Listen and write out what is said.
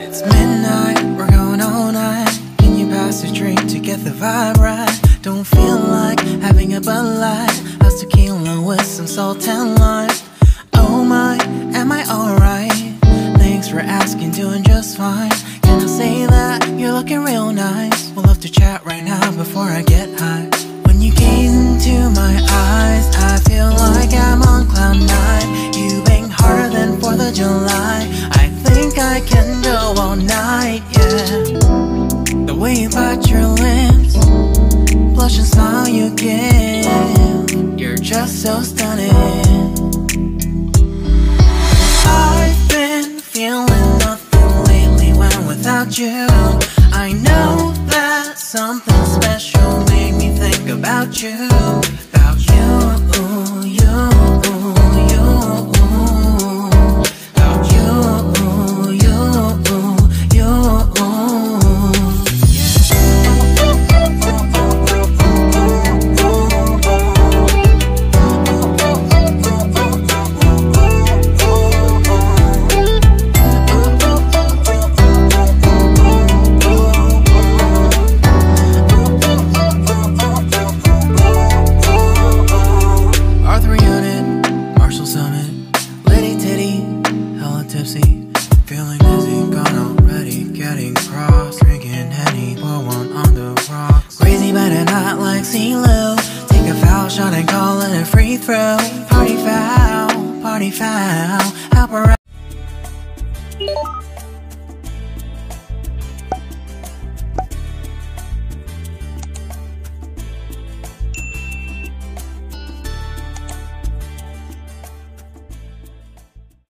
It's midnight, we're going all night. Can you pass a drink to get the vibe right? Don't feel like having a Bud Light. How's tequila with some salt and lime? Oh my, am I alright? Thanks for asking, doing just fine. Can I say that you're looking real nice? We'll have to chat right now before I get high. When you gaze into my eyes, I feel like I'm on cloud nine. You bang harder than 4th of July. I think I can go all night, yeah. The way you bite your lips, blush and smile you give, you're just so stunning. I've been feeling nothing lately when without you. I know that something special made me think about you. About you, you, you. Feeling dizzy, gone already, getting cross. Drinking Henny, pour one on the rocks. Crazy but not like CeeLo. Take a foul shot and call it a free throw. Party foul, help her out.